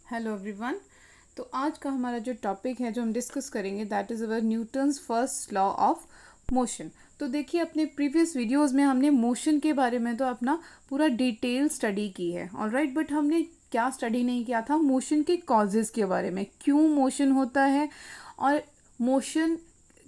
Hello everyone. तो आज का हमारा जो टॉपिक है जो हम डिस्कस करेंगे that is our Newton's first law of motion. तो देखिए अपने प्रीवियस वीडियोस में हमने मोशन के बारे में तो अपना पूरा डिटेल स्टडी की है ऑलराइट, बट हमने क्या स्टडी नहीं किया था मोशन के कॉजेज़ के बारे में, क्यों मोशन होता है और मोशन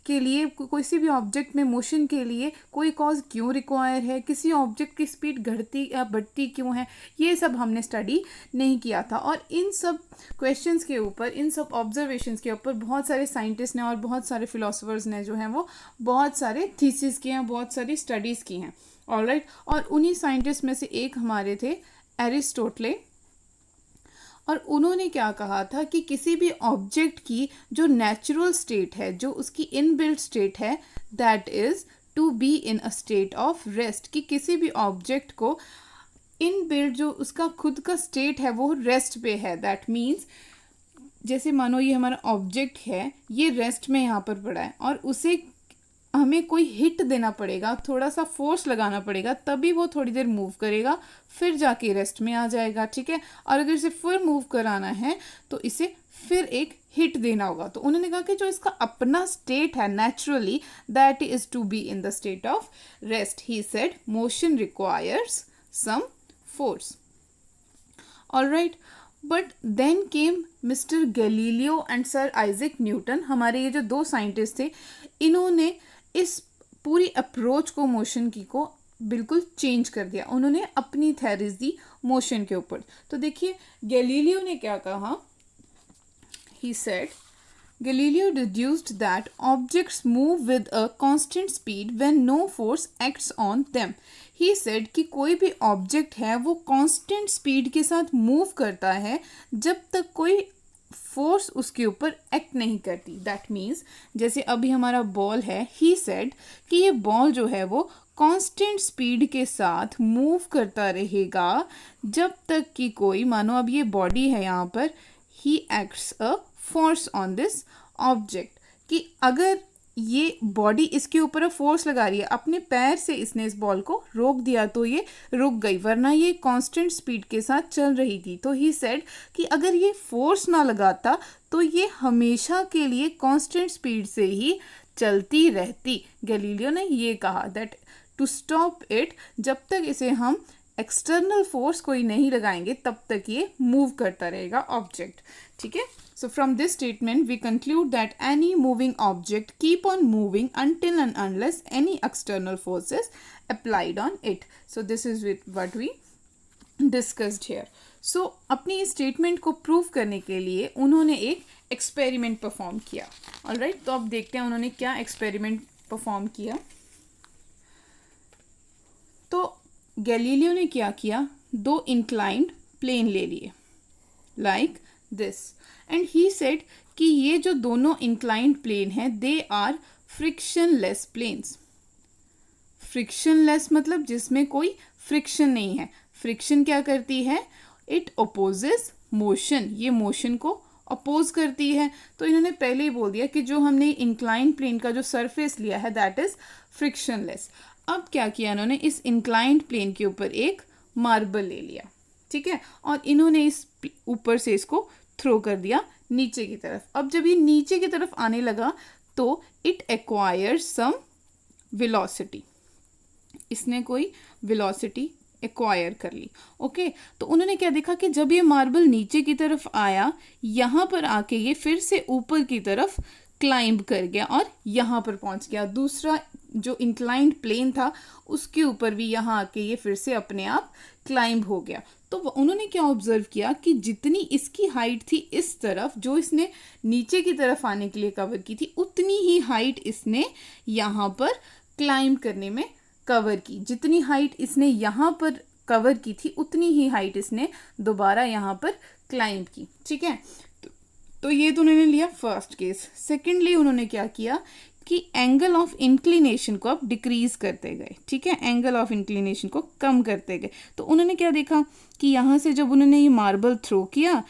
के लिए किसी भी ऑब्जेक्ट में मोशन के लिए कोई कॉज क्यों रिक्वायर है, किसी ऑब्जेक्ट की स्पीड घटती या बढ़ती क्यों है, ये सब हमने स्टडी नहीं किया था। और इन सब क्वेश्चंस के ऊपर, इन सब ऑब्जर्वेशंस के ऊपर बहुत सारे साइंटिस्ट ने और बहुत सारे फिलोसोफर्स ने जो हैं वो बहुत सारे थीसिस किए हैं, बहुत सारी स्टडीज़ की हैं ऑलराइट। और उन्हीं साइंटिस्ट में से एक हमारे थे एरिस्टोटले, और उन्होंने क्या कहा था कि किसी भी ऑब्जेक्ट की जो नेचुरल स्टेट है, जो उसकी इनबिल्ट स्टेट है, that is to be in a state of rest, कि किसी भी ऑब्जेक्ट को इनबिल्ट जो उसका खुद का स्टेट है वो रेस्ट पे है। दैट मीन्स जैसे मानो ये हमारा ऑब्जेक्ट है, ये रेस्ट में यहाँ पर पड़ा है और उसे हमें कोई हिट देना पड़ेगा, थोड़ा सा फोर्स लगाना पड़ेगा, तभी वो थोड़ी देर मूव करेगा, फिर जाके रेस्ट में आ जाएगा, ठीक है। और अगर इसे फिर मूव कराना है तो इसे फिर एक हिट देना होगा। तो उन्होंने कहा कि जो इसका अपना स्टेट है naturally, that is to be in the state of rest. He said motion requires some force, alright. But then came mister Galileo and sir Isaac Newton. हमारे ये जो दो साइंटिस्ट थे, इन्होंने इस पूरी अप्रोच को मोशन की को बिल्कुल चेंज कर दिया। उन्होंने अपनी थ्योरीज दी मोशन के ऊपर। तो देखिए गैलीलियो ने क्या कहा, he said Galileo deduced that objects move with a constant speed when no force acts on them. He said कि कोई भी ऑब्जेक्ट है वो कांस्टेंट स्पीड के साथ मूव करता है जब तक कोई फोर्स उसके ऊपर एक्ट नहीं करती। दैट मीन्स जैसे अभी हमारा बॉल है, ही सेड कि ये बॉल जो है वो कांस्टेंट स्पीड के साथ मूव करता रहेगा जब तक कि कोई, मानो अब ये बॉडी है यहाँ पर, he acts a force on this object, कि अगर ये बॉडी इसके ऊपर फोर्स लगा रही है, अपने पैर से इसने इस बॉल को रोक दिया तो ये रुक गई, वरना ये कांस्टेंट स्पीड के साथ चल रही थी। तो ही सेड कि अगर ये फोर्स ना लगाता तो ये हमेशा के लिए कांस्टेंट स्पीड से ही चलती रहती। गैलीलियो ने ये कहा दैट टू स्टॉप इट, जब तक इसे हम एक्सटर्नल फोर्स कोई नहीं लगाएंगे तब तक ये मूव करता रहेगा ऑब्जेक्ट, ठीक है। So from this statement we conclude that any moving object keep on moving until and unless any external force is applied on it. So this is what we discussed here. So अपनी इस statement को prove करने के लिए उन्होंने एक experiment perform किया। Alright, तो अब देखते हैं उन्होंने क्या एक्सपेरिमेंट परफॉर्म किया। तो गैलीलियो ने क्या किया, दो इंक्लाइंड प्लेन ले लिए like this, and he said कि ये जो दोनों इंक्लाइंड प्लेन हैं they are frictionless planes. Frictionless मतलब जिसमें कोई फ्रिक्शन नहीं है। फ्रिक्शन क्या करती है, इट अपोजेस मोशन, ये मोशन को अपोज करती है। तो इन्होंने पहले ही बोल दिया कि जो हमने इंक्लाइंड प्लेन का जो सरफेस लिया है दैट इज फ्रिक्शनलेस। अब क्या किया इन्होंने, इस इंक्लाइंड प्लेन के ऊपर एक मार्बल ले लिया, ठीक है, और इन्होंने इस ऊपर से इसको थ्रो कर दिया नीचे की तरफ। अब जब ये नीचे की तरफ आने लगा तो इट एक्वायर्स सम वेलोसिटी, इसने कोई वेलोसिटी एक्वायर कर ली। ओके, तो उन्होंने क्या देखा कि जब ये मार्बल नीचे की तरफ आया, यहाँ पर आके ये फिर से ऊपर की तरफ क्लाइंब कर गया और यहाँ पर पहुँच गया। दूसरा जो इंक्लाइंड प्लेन था उसके ऊपर भी यहाँ आके ये फिर से अपने आप क्लाइंब हो गया। तो उन्होंने क्या ऑब्जर्व किया कि जितनी इसकी हाइट थी इस तरफ, जो इसने नीचे की तरफ आने के लिए कवर की थी, उतनी ही हाइट इसने यहाँ पर क्लाइंब करने में कवर की। जितनी हाइट इसने यहाँ पर कवर की थी उतनी ही हाइट इसने दोबारा यहाँ पर क्लाइंब की, ठीक है। तो ये तो उन्होंने लिया फर्स्ट केस। सेकेंडली उन्होंने क्या किया कि एंगल ऑफ इंक्लिनेशन को अब डिक्रीज करते गए, ठीक है, एंगल ऑफ इंक्लिनेशन को कम करते गए। तो उन्होंने क्या देखा कि यहाँ से जब उन्होंने ये मार्बल थ्रो किया,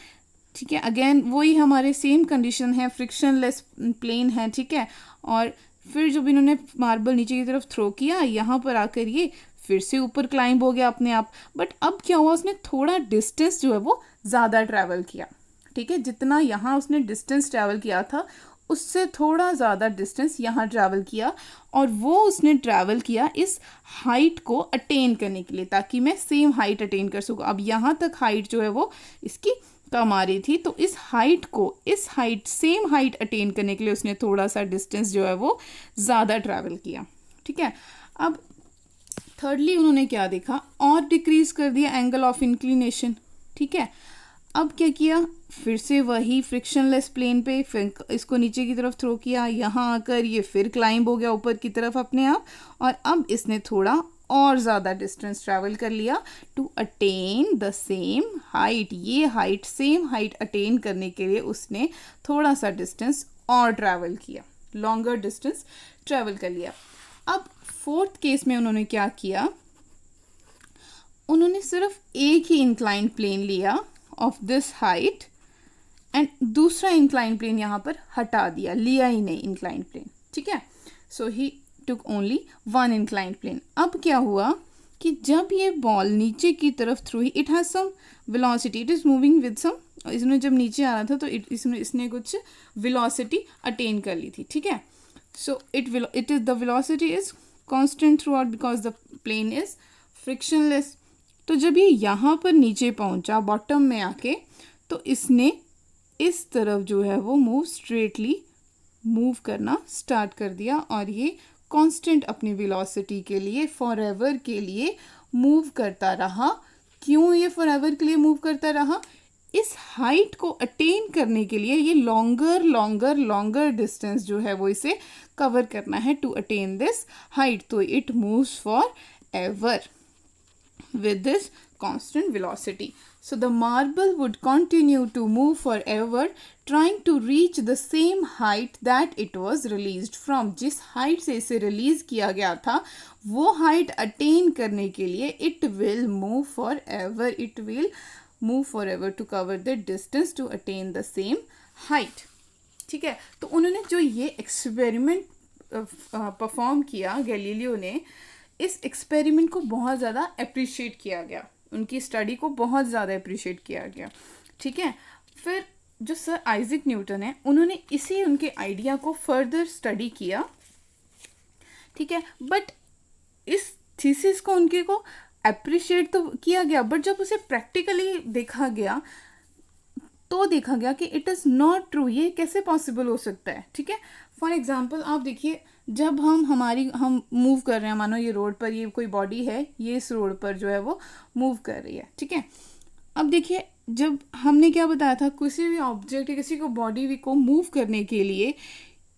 ठीक है, अगेन वही हमारे सेम कंडीशन है, फ्रिक्शनलेस प्लेन है, ठीक है, और फिर जब इन्होंने मार्बल नीचे की तरफ थ्रो किया, यहाँ पर आकर ये फिर से ऊपर क्लाइंब हो गया अपने आप। बट अब क्या हुआ, उसने थोड़ा डिस्टेंस जो है वो ज़्यादा ट्रैवल किया। ठीक है, जितना यहाँ उसने डिस्टेंस ट्रैवल किया था उससे थोड़ा ज़्यादा डिस्टेंस यहाँ ट्रैवल किया, और वो उसने ट्रैवल किया इस हाइट को अटेन करने के लिए, ताकि मैं सेम हाइट अटेन कर सकूँ। अब यहाँ तक हाइट जो है वो इसकी कम आ रही थी, तो इस हाइट को, इस हाइट, सेम हाइट अटेन करने के लिए उसने थोड़ा सा डिस्टेंस जो है वो ज़्यादा ट्रैवल किया, ठीक है। अब थर्डली उन्होंने क्या देखा, और डिक्रीज कर दिया एंगल ऑफ इंक्लिनेशन, ठीक है। अब क्या किया, फिर से वही फ्रिक्शनलेस प्लेन पे, फिर इसको नीचे की तरफ थ्रो किया, यहाँ आकर ये फिर क्लाइंब हो गया ऊपर की तरफ अपने आप, और अब इसने थोड़ा और ज़्यादा डिस्टेंस ट्रैवल कर लिया to attain the same height. ये हाइट, सेम हाइट अटेन करने के लिए उसने थोड़ा सा डिस्टेंस और ट्रैवल किया, लॉन्गर डिस्टेंस ट्रैवल कर लिया। अब फोर्थ केस में उन्होंने क्या किया, उन्होंने सिर्फ एक ही इंक्लाइंड प्लेन लिया ऑफ दिस हाइट, एंड दूसरा इंक्लाइंड प्लेन यहाँ पर हटा दिया, लिया ही नहीं इंक्लाइंड प्लेन, ठीक है। So he took only one inclined plane. अब क्या हुआ कि जब ये बॉल नीचे की तरफ थ्रू ही, it has some velocity, it is moving with some, इसमें जब नीचे आ रहा था तो इसने कुछ वेलोसिटी अटेन कर ली थी, ठीक है। So it is the velocity is constant throughout because the plane is frictionless. तो जब ये यहाँ पर नीचे पहुँचा बॉटम में आके, तो इसने इस तरफ जो है वो मूव स्ट्रेटली मूव करना स्टार्ट कर दिया, और ये कांस्टेंट अपनी वेलोसिटी के लिए फॉरएवर के लिए मूव करता रहा। क्यों ये फॉरएवर के लिए मूव करता रहा, इस हाइट को अटेन करने के लिए ये लॉन्गर डिस्टेंस जो है वो इसे कवर करना है टू अटेन दिस हाइट। तो it moves for ever with this constant velocity. So the marble would continue to move forever, trying to reach the same height that it was released from. जिस height से इसे release किया गया था वो height attain करने के लिए it will move forever. It will move forever to cover the distance to attain the same height. ठीक है, तो उन्होंने जो ये एक्सपेरिमेंट परफॉर्म किया गैलीलियो ने, इस एक्सपेरिमेंट को बहुत ज़्यादा अप्रिशिएट किया गया, उनकी स्टडी को बहुत ज़्यादा अप्रिशिएट किया गया, ठीक है। फिर जो सर आइजैक न्यूटन है, उन्होंने इसी उनके आइडिया को फर्दर स्टडी किया, ठीक है। बट इस थीसिस को उनके को अप्रिशिएट तो किया गया, बट जब उसे प्रैक्टिकली देखा गया तो देखा गया कि इट इज़ नॉट ट्रू, ये कैसे पॉसिबल हो सकता है, ठीक है। फॉर एग्जाम्पल आप देखिए, जब हम मूव कर रहे हैं, मानो ये रोड पर ये कोई बॉडी है, ये इस रोड पर जो है वो मूव कर रही है, ठीक है। अब देखिए, जब हमने क्या बताया था, किसी भी ऑब्जेक्ट या किसी को बॉडी को मूव करने के लिए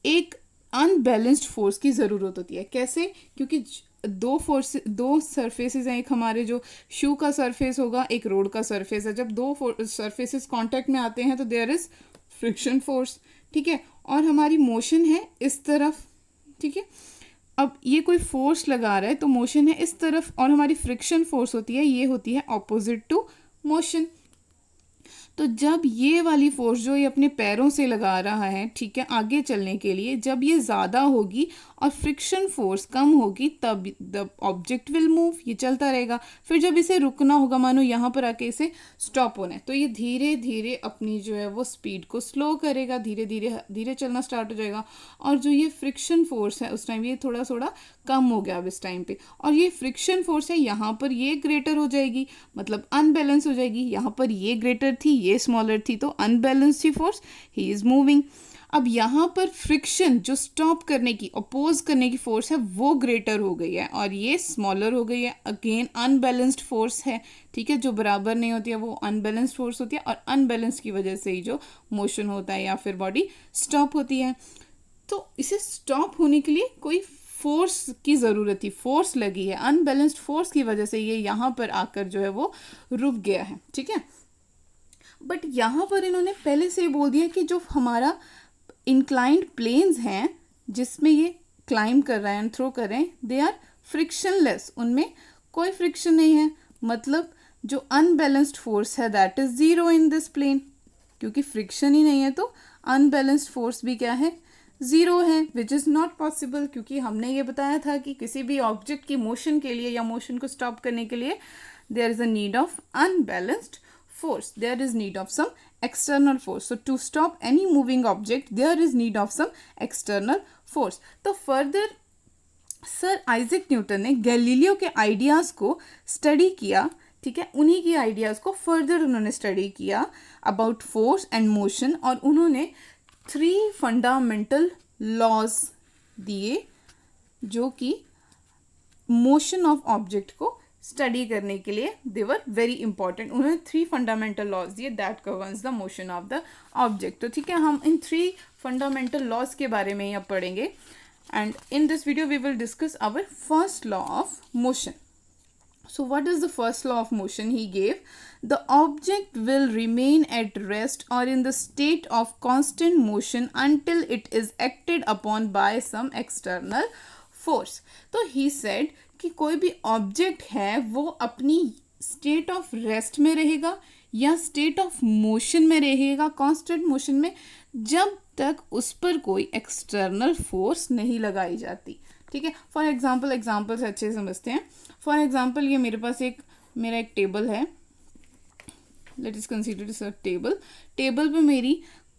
एक अनबैलेंस्ड फोर्स की ज़रूरत होती है। कैसे, क्योंकि दो सरफेसेस हैं, एक हमारे जो शू का सरफेस होगा, एक रोड का सरफेस है। जब दो सरफेसेस कांटेक्ट में आते हैं तो देयर इज़ फ्रिक्शन फोर्स, ठीक है। और हमारी मोशन है इस तरफ, ठीक है। अब ये कोई फोर्स लगा रहा है तो मोशन है इस तरफ, और हमारी फ्रिक्शन फोर्स होती है, ये होती है ऑपोजिट टू मोशन। तो जब ये वाली फोर्स जो ये अपने पैरों से लगा रहा है, ठीक है, आगे चलने के लिए, जब ये ज़्यादा होगी और फ्रिक्शन फोर्स कम होगी, तब द ऑब्जेक्ट विल मूव, ये चलता रहेगा। फिर जब इसे रुकना होगा, मानो यहाँ पर आके इसे स्टॉप होना है, तो ये धीरे धीरे अपनी जो है वो स्पीड को स्लो करेगा, धीरे धीरे चलना स्टार्ट हो जाएगा। और जो ये फ्रिक्शन फोर्स है उस टाइम ये थोड़ा थोड़ा कम हो गया अब इस टाइम पे, और ये फ्रिक्शन फोर्स है यहाँ पर ये ग्रेटर हो जाएगी, मतलब अनबैलेंस हो जाएगी। यहाँ पर ये ग्रेटर थी, ये स्मॉलर थी, तो अनबैलेंस थी फोर्स, ही इज मूविंग। अब यहाँ पर फ्रिक्शन जो स्टॉप करने की, अपोज करने की फोर्स है, वो ग्रेटर हो गई है और ये स्मॉलर हो गई है। अगेन अनबैलेंस्ड फोर्स है, ठीक है, जो बराबर नहीं होती है वो अनबैलेंस्ड फोर्स होती है, और अनबैलेंस की वजह से ही जो मोशन होता है या फिर बॉडी स्टॉप होती है। तो इसे स्टॉप होने के लिए कोई फोर्स की ज़रूरत थी, फोर्स लगी है, अनबैलेंस्ड फोर्स की वजह से ये यहाँ पर आकर जो है वो रुक गया है, ठीक है। बट यहाँ पर इन्होंने पहले से ही बोल दिया कि जो हमारा इंक्लाइंड प्लेन्स हैं जिसमें ये क्लाइंब कर रहे हैं एंड थ्रो कर रहे हैं, दे आर फ्रिक्शनलेस, उनमें कोई फ्रिक्शन नहीं है। मतलब जो अनबैलेंस्ड फोर्स है that is zero in this plane, क्योंकि फ्रिक्शन ही नहीं है तो अनबैलेंस्ड फोर्स भी क्या है, ज़ीरो है, विच इज़ नॉट पॉसिबल। क्योंकि हमने ये बताया था कि किसी भी ऑब्जेक्ट की मोशन के लिए या मोशन को स्टॉप करने के लिए there is a need of unbalanced force, there is need of some external force. So to stop any moving object there is need of some external force. तो further sir Isaac Newton ने Galileo के ideas को study किया, ठीक है, उन्हीं की ideas को फर्दर उन्होंने स्टडी किया अबाउट फोर्स एंड मोशन, और उन्होंने 3 फंडामेंटल लॉज दिए जो कि मोशन ऑफ ऑब्जेक्ट को स्टडी करने के लिए दे वर वेरी इंपॉर्टेंट. उन्होंने 3 फंडामेंटल लॉज दिए that governs the motion of the object. तो ठीक है, हम इन 3 फंडामेंटल लॉज के बारे में अब पढ़ेंगे. And in this video we will discuss our first law of motion. So what is the first law of motion he gave? The object will remain at rest or in the state of constant motion until it is acted upon by some external force. तो he said कि कोई भी object है वो अपनी state of rest में रहेगा या state of motion में रहेगा, constant motion में, जब तक उस पर कोई एक्सटर्नल फोर्स नहीं लगाई जाती. ठीक है, फॉर एग्जांपल एग्जांपल से अच्छे समझते हैं. फॉर एग्जांपल ये मेरे पास मेरा एक टेबल है. Let is consider this a table. Table पे मेरी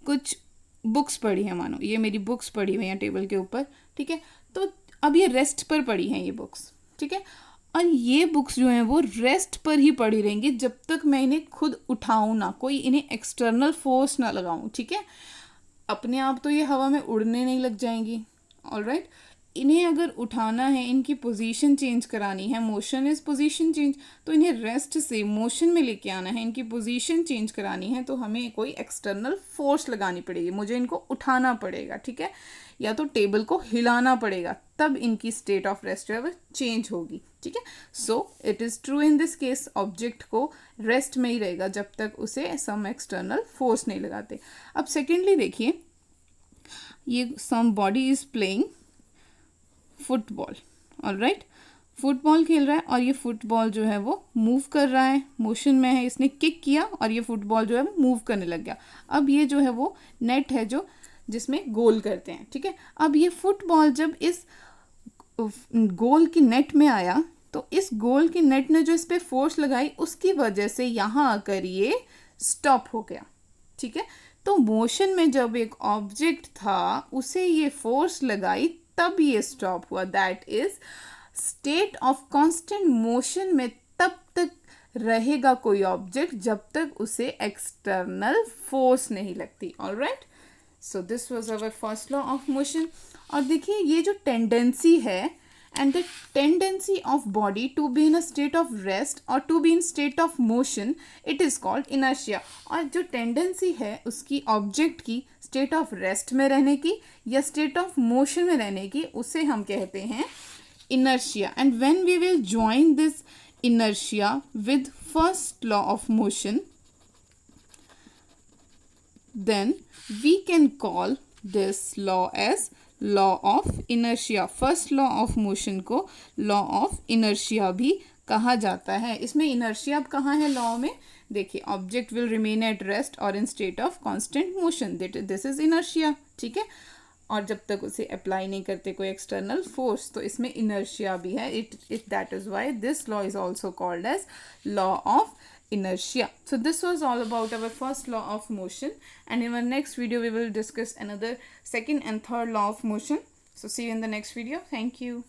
कुछ बुक्स पड़ी हैं, मानो ये मेरी बुक्स पड़ी हुई हैं टेबल के ऊपर. ठीक है, तो अब ये रेस्ट पर पड़ी हैं ये बुक्स. ठीक है, और ये बुक्स जो हैं वो रेस्ट पर ही पड़ी रहेंगी जब तक मैं इन्हें खुद उठाऊँ ना, कोई इन्हें एक्सटर्नल फोर्स ना लगाऊँ. ठीक है, अपने आप तो ये हवा में उड़ने नहीं लग जाएंगी. ऑलराइट, इन्हें अगर उठाना है, इनकी पोजीशन चेंज करानी है, मोशन इज़ पोजीशन चेंज, तो इन्हें रेस्ट से मोशन में लेके आना है, इनकी पोजीशन चेंज करानी है, तो हमें कोई एक्सटर्नल फोर्स लगानी पड़ेगी, मुझे इनको उठाना पड़ेगा. ठीक है, या तो टेबल को हिलाना पड़ेगा, तब इनकी स्टेट ऑफ रेस्ट जो है वो चेंज होगी. ठीक है, so it is true in this case, object को रेस्ट में ही रहेगा जब तक उसे सम एक्सटर्नल फोर्स नहीं लगाते. अब सेकेंडली देखिए, ये somebody is playing football. Alright, football खेल रहा है और ये फुटबॉल जो है वो मूव कर रहा है, मोशन में है. इसने किक किया और ये फुटबॉल जो है वो मूव करने लग गया. अब ये जो है वो नेट है जो जिसमें गोल करते हैं. ठीक है, अब ये फुटबॉल जब इस गोल की नेट में आया तो इस गोल की नेट ने जो इस पर फोर्स लगाई उसकी वजह से यहाँ आकर ये स्टॉप हो गया. ठीक है, तो मोशन में जब एक ऑब्जेक्ट था उसे ये फोर्स लगाई तब ये स्टॉप हुआ. That is state of constant motion में तब तक रहेगा कोई ऑब्जेक्ट जब तक उसे एक्सटर्नल फोर्स नहीं लगती. Alright, so this was our first law of motion. और देखिए ये जो टेंडेंसी है, and the tendency of body to be in a state of rest or to be in state of motion, it is called inertia. और जो tendency है उसकी object की state of rest में रहने की या state of motion में रहने की, उसे हम कहते हैं inertia. And when we will join this inertia with first law of motion, then we can call this law as law of inertia. First law of motion को लॉ ऑफ इनर्शिया भी कहा जाता है. इसमें इनर्शिया अब कहाँ है law में? देखिए, object will remain at rest और in state of constant motion, this is inertia. ठीक है, और जब तक उसे अप्लाई नहीं करते कोई एक्सटर्नल फोर्स तो इसमें इनर्शिया भी है. It that is why this law is also called as law of inertia. So this was all about our first law of motion, and in our next video we will discuss another second and third law of motion. So see you in the next video. Thank you.